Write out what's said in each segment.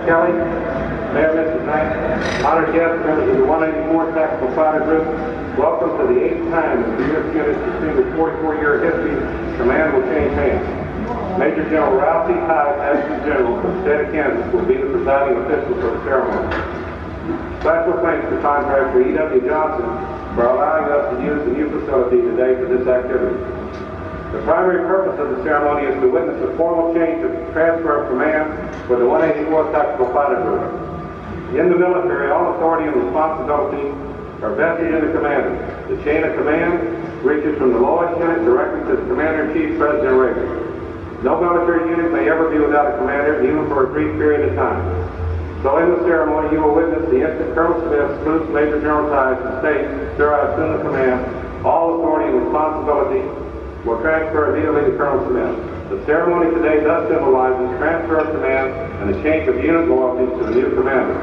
Kelly, Mayor Mr. Knight, honored guests, members of the 184 Tactical Fighter Group, welcome to the 8th time that the U.S. unit's distinguished 44-year history command will change hands. Major General Ralph T. Hyde, Adjutant General from the state of Kansas, will be the presiding official for the ceremony. Special thanks to contractor E.W. Johnson for allowing us to use the new facility today for this activity. The primary purpose of the ceremony is to witness a formal change of transfer of command for the 184th Tactical Fighter Group. In the military, all authority and responsibility are vested in the commander. The chain of command reaches from the lowest unit directly to the Commander-in-Chief, President Reagan. No military unit may ever be without a commander, even for a brief period of time. So in the ceremony, you will witness the instant Colonel Smith salutes Major General Hyde and states, "Sir, I assume the command. All authority and responsibility will transfer immediately to Colonel Smith." The ceremony today thus symbolizes transfer of command and the change of unit loyalties to the new commander.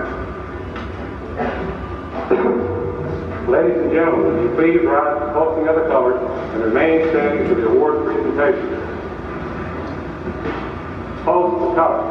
Ladies and gentlemen, would you please rise to the posting of the colors and remain standing for the award presentation. Post the colors.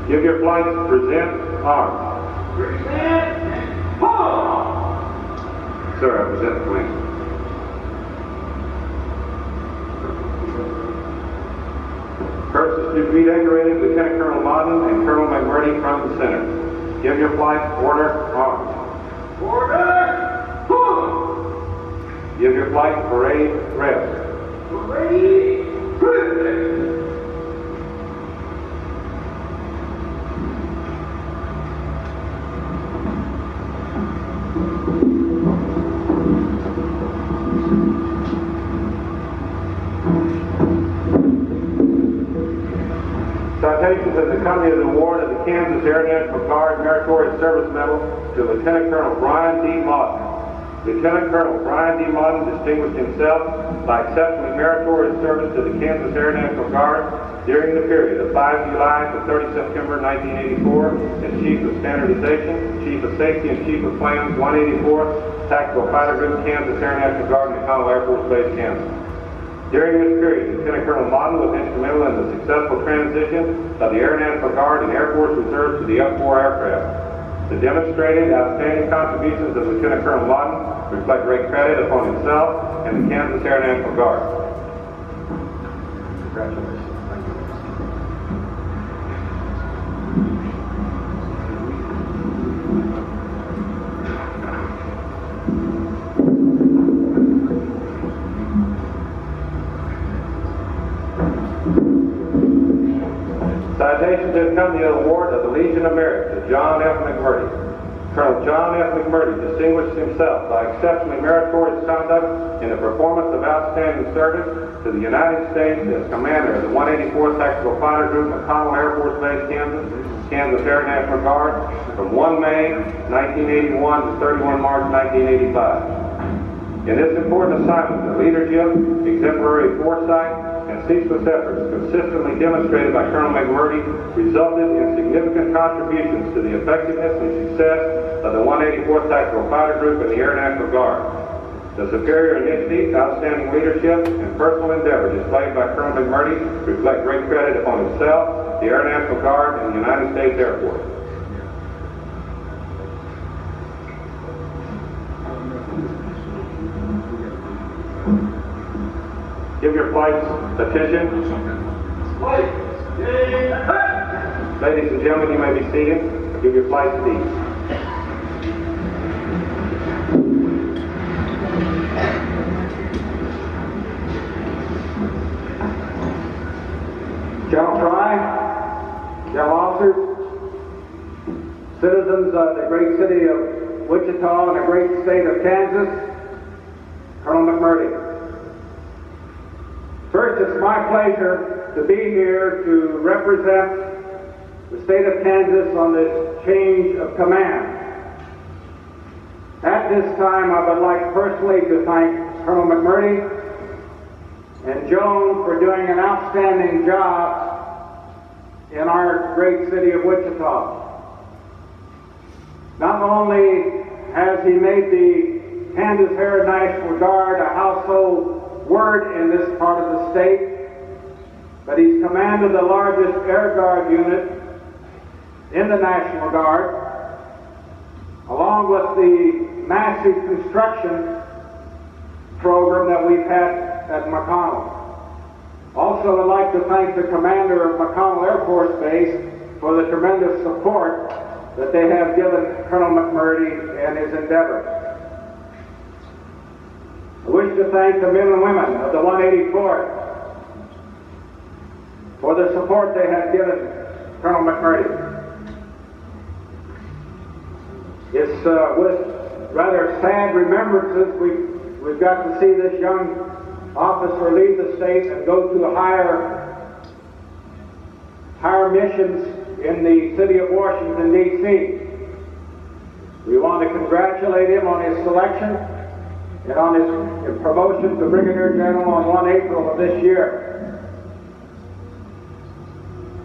Give your flights, present, arms. Present, pull! Sir, I present the flag. First is to be decorated Lieutenant Colonel Martin and Colonel McMerty from the center. Give your flights, order, arms. Order, pull! Give your flights, parade, rest. Parade, rest. Citations as accompany the award of the Kansas Air National Guard Meritorious Service Medal to Lieutenant Colonel Brian D. Martin. Lieutenant Colonel Brian D. Martin distinguished himself by exceptionally meritorious service to the Kansas Air National Guard during the period of 5 July to 30 September 1984 as Chief of Standardization, Chief of Safety, and Chief of Plans 184th Tactical Fighter Group, Kansas Air National Guard, McConnell Air Force Base, Kansas. During this period, Lieutenant Colonel Martin was instrumental in the successful transition of the Air National Guard and Air Force Reserves to the F-4 aircraft. The demonstrated outstanding contributions of Lieutenant Colonel Martin reflect great credit upon himself and the Kansas Air National Guard. Congratulations. Citations that come the award of the Legion of Merit to John F. McMerty. Colonel John F. McMerty distinguished himself by exceptionally meritorious conduct in the performance of outstanding service to the United States as commander of the 184th Tactical Fighter Group, McConnell Air Force Base, Kansas Air National Guard, from 1 May 1981 to 31 March 1985. In this important assignment, the leadership, exemplary foresight, and ceaseless efforts consistently demonstrated by Colonel McMerty resulted in significant contributions to the effectiveness and success of the 184th Tactical Fighter Group and the Air National Guard. The superior initiative, outstanding leadership, and personal endeavor displayed by Colonel McMerty reflect great credit upon himself, the Air National Guard, and the United States Air Force. Give your flight's attention. Ladies and gentlemen, you may be seated. Give your flight speed. General Fry, General officers, citizens of the great city of Wichita and the great state of Kansas, Colonel McMerty. First, it's my pleasure to be here to represent the state of Kansas on this change of command. At this time, I would like personally to thank Colonel McMerty and Joan for doing an outstanding job in our great city of Wichita. Not only has he made the Kansas Air National Guard a household word in this part of the state, but he's commanded the largest air guard unit in the National Guard, along with the massive construction program that we've had at McConnell. Also, I'd like to thank the commander of McConnell Air Force Base for the tremendous support that they have given Colonel McMerty and his endeavors. I wish to thank the men and women of the 184th for the support they have given Colonel McMerty. It's with rather sad remembrances we've got to see this young officer leave the state and go to higher missions in the city of Washington, D.C. We want to congratulate him on his selection and on his promotion to Brigadier General on 1 April of this year.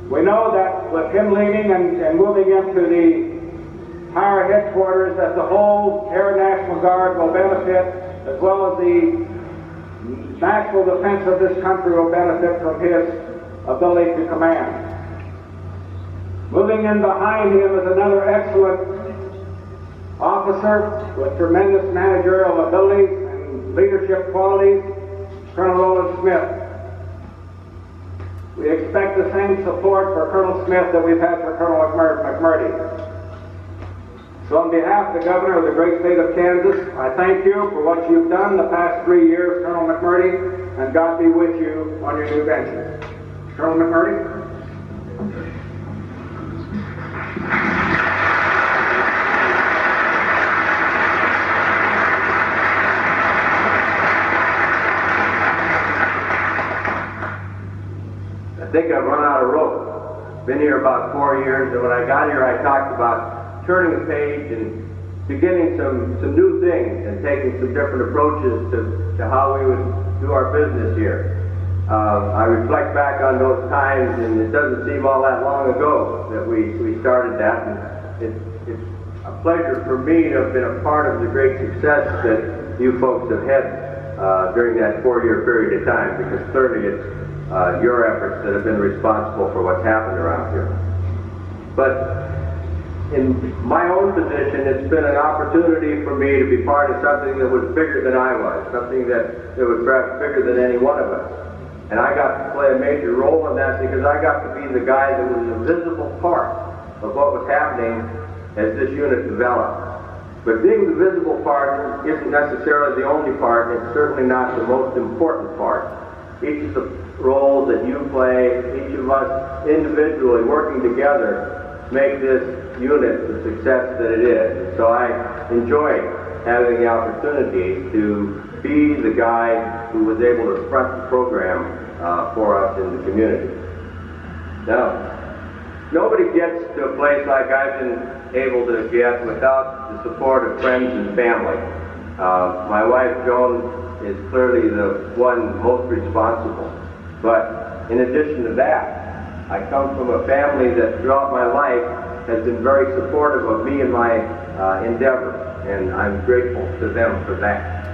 We know that with him leaving and moving into the higher headquarters, that the whole Air National Guard will benefit, as well as the national defense of this country will benefit from his ability to command. Moving in behind him is another excellent officer with tremendous managerial abilities and leadership qualities, Colonel Rowland Smith. We expect the same support for Colonel Smith that we've had for Colonel McMerty. So on behalf of the governor of the great state of Kansas, I thank you for what you've done the past 3 years, Colonel McMerty, and God be with you on your new venture. Colonel McMerty? I think I've run out of rope. Been here about 4 years, and when I got here, I talked about turning the page and beginning some new things and taking some different approaches to how we would do our business here. I reflect back on those times, and it doesn't seem all that long ago that we started that. And it's a pleasure for me to have been a part of the great success that you folks have had during that 4-year period of time, because clearly it's your efforts that have been responsible for what's happened around here. But in my own position, it's been an opportunity for me to be part of something that was bigger than I was, something that was perhaps bigger than any one of us. And I got to play a major role in that because I got to be the guy that was a visible part of what was happening as this unit developed. But being the visible part isn't necessarily the only part, it's certainly not the most important part. Each of the roles that you play, each of us individually working together, make this unit the success that it is. So I enjoy having the opportunity to be the guy who was able to front the program for us in the community. Now, nobody gets to a place like I've been able to get without the support of friends and family. My wife, Joan, is clearly the one most responsible. But in addition to that, I come from a family that throughout my life has been very supportive of me and my endeavors, and I'm grateful to them for that.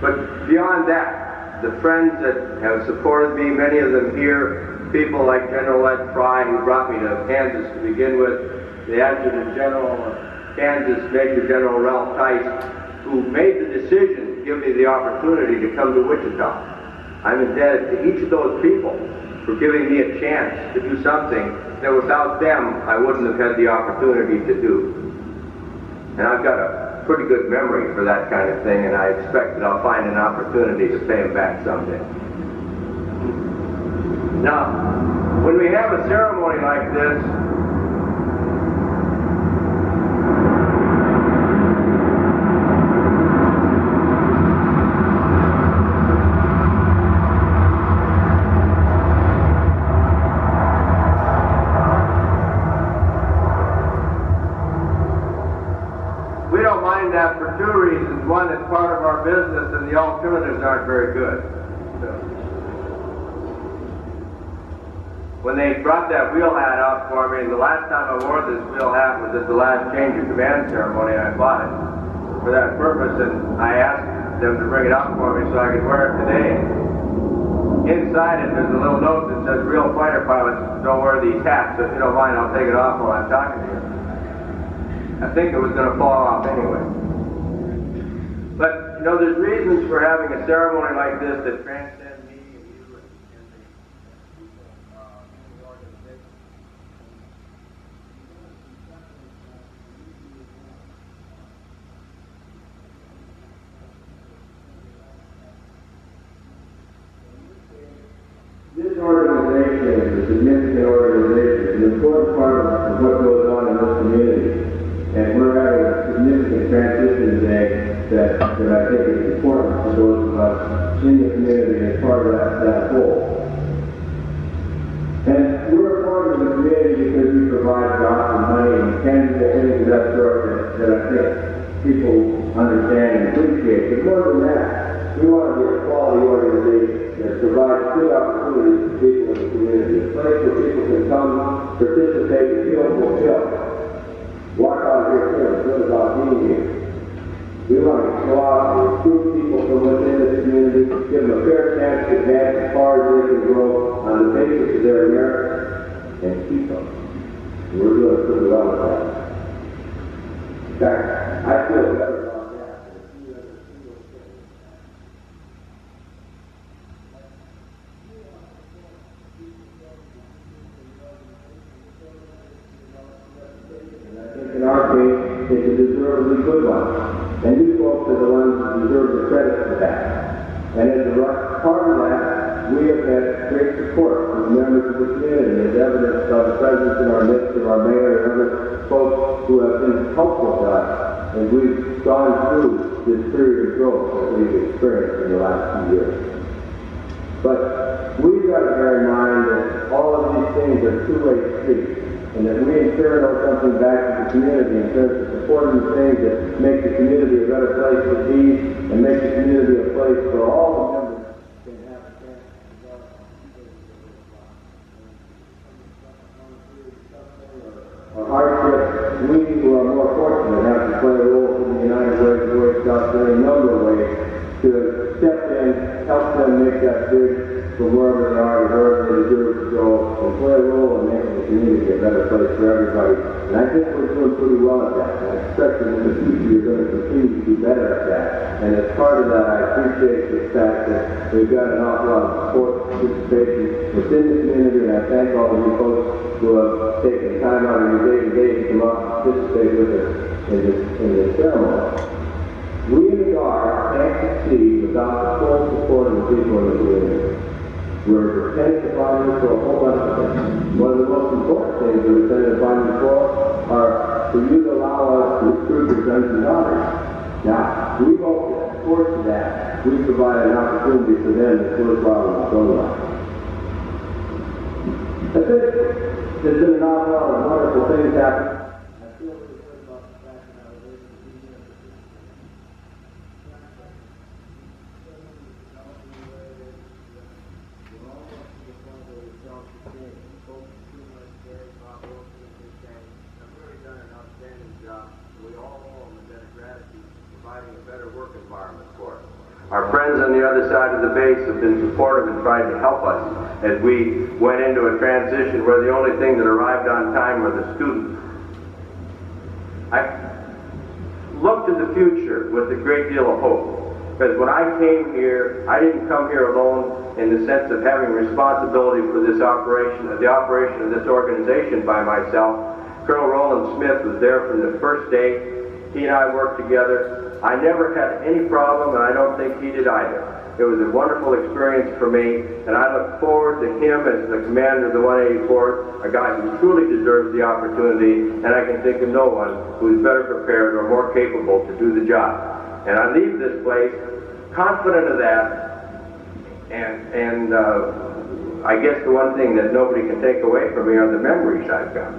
But beyond that, the friends that have supported me, many of them here, people like General Ed Fry, who brought me to Kansas to begin with, the Adjutant General of Kansas, Major General Ralph Tice, who made the decision to give me the opportunity to come to Wichita. I'm indebted to each of those people for giving me a chance to do something that without them I wouldn't have had the opportunity to do. And I've got a pretty good memory for that kind of thing, and I expect that I'll find an opportunity to pay them back someday. Now, when we have a ceremony like this, that for two reasons. One, it's part of our business, and the alternatives aren't very good. So, when they brought that wheel hat out for me, the last time I wore this wheel hat was at the last change of command ceremony, and I bought it for that purpose, and I asked them to bring it out for me so I could wear it today. Inside it, there's a little note that says, "Real fighter pilots don't wear these hats, so if you don't mind, I'll take it off while I'm talking to you." I think it was going to fall off anyway. But, you know, there's reasons for having a ceremony like this that transcend me and you and the people in the organization. This organization is a significant organization. It's an important part of what goes on in this community. And we're having a significant transition today that I think is important for those of us in the community as part of that whole. And we're a part of the community because we provide jobs and money and tangible things of that sort that I think people understand and appreciate. But more than that, we want to be a quality organization that provides good opportunities for people in the community, a place where people can come, participate, and feel fulfilled. Walk out of here feeling good about being here. We want to go out and recruit people from within the community, give them a fair chance to advance as far as they can grow on the basis of their merit, and keep them. And we're doing pretty well with that. In fact, I feel better about that than a few other single things. And I think in our case, it's a deservedly good one. And you folks are the ones who deserve the credit for that. And as a part of that, we have had great support from members of the community, as evidenced by the presence in our midst of our mayor and other folks who have been helpful to us as we've gone through this period of growth that we've experienced in the last few years. But we've got to bear in mind that all of these things are two-way streets, and that we in turn owe something back to the community in terms of supporting things that make the community a better place to be and make the community a place where all the members can have a chance to develop or hardship. We who are more fortunate have to play a role in the United Way of Boy Scouts in a number of ways to step in, help them make that bridge from wherever they are to wherever they deserve to go, and play a role in making the community a better place for everybody. And I think we're doing pretty well at that. And I expect that in the future you're going to continue to do better at that. And as part of that, I appreciate the fact that we've got an awful lot of support and participation within the community, and I thank all of you folks who have taken time out of your day-to-day to come out and participate with us in this ceremony. We in the Guard can't succeed without the full support of the people in the community. We're extending the funding for a whole bunch of things. One of the most important things we're extending the funding for are for you to allow us to recruit your sons and daughters. Now, we hope that, of course, to that, we provide an opportunity for them to live well in their own life. That's it. There's been an awful lot of wonderful things happen. I feel really good about the fact that I was able to be here. Our friends on the other side of the base have been supportive and tried to help us as we went into a transition where the only thing that arrived on time were the students. I looked to the future with a great deal of hope, because when I came here, I didn't come here alone in the sense of having responsibility for this operation, the operation of this organization by myself. Colonel Rowland Smith was there from the first day. He and I worked together. I never had any problem, and I don't think he did either. It was a wonderful experience for me, and I look forward to him as the commander of the 184th, a guy who truly deserves the opportunity, and I can think of no one who is better prepared or more capable to do the job. And I leave this place confident of that, and I guess the one thing that nobody can take away from me are the memories I've got.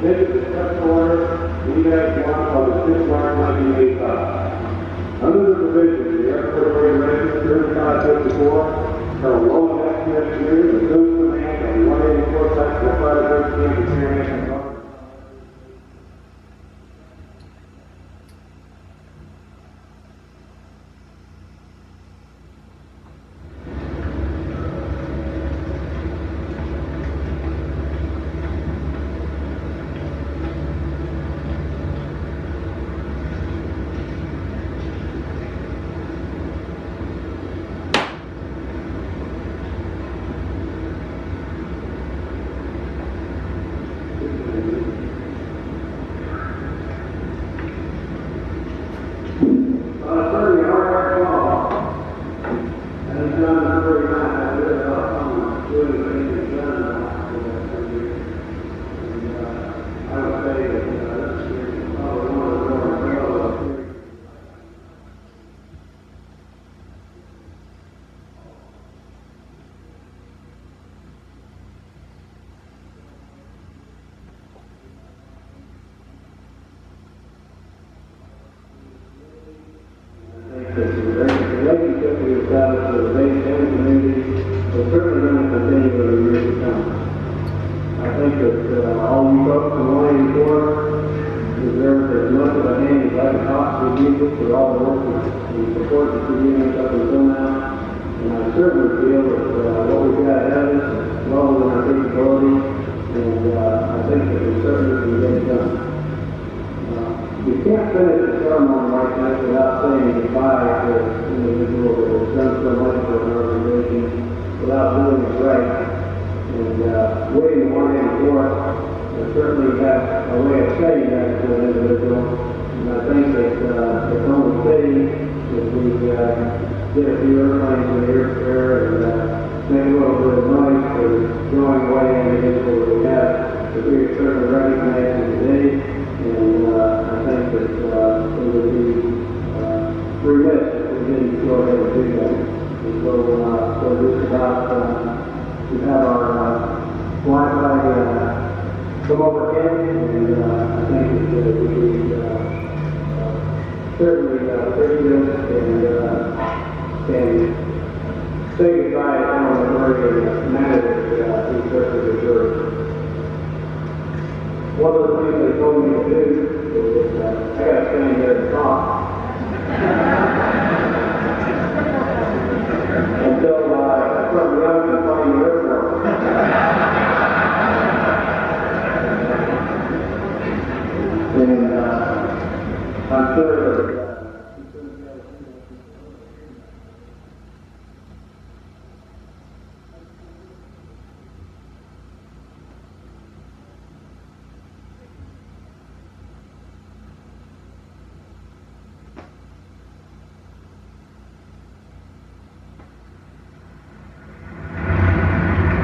This is the first order, EMAG 1 of the 6th March 1985. Under the provisions of the Airport Regulation 3554, Colonel Rowland S. Smith Jr. assumes command of the 184th Tactical Fighter 13 Battalion. The relationship we established with the base and the community is certainly going to continue for the years to come. I think that all you folks in 184 deserve as much of a hand as I can possibly give you for all the work and support that you've given us up until now. And I certainly feel that what we've got ahead of us is well within our capability, and I think that we certainly can get it done. You can't finish a ceremony like this without saying goodbye to an individual that has done so much for an organization without doing it right. And waiting 184 certainly has a way of saying that to an individual. And I think that it's only fitting if we get a few airplanes in the air and make a little bit of noise for going away individual that we have that we are certainly recognizing today. And I think that it would be remiss if we didn't go ahead and do that. And so just about to have our Wi-Fi come over again, and I think that we should certainly bring this and say goodbye to some of the very manner that we certainly deserve. One of the things they told me to do is I got to stand there and talk.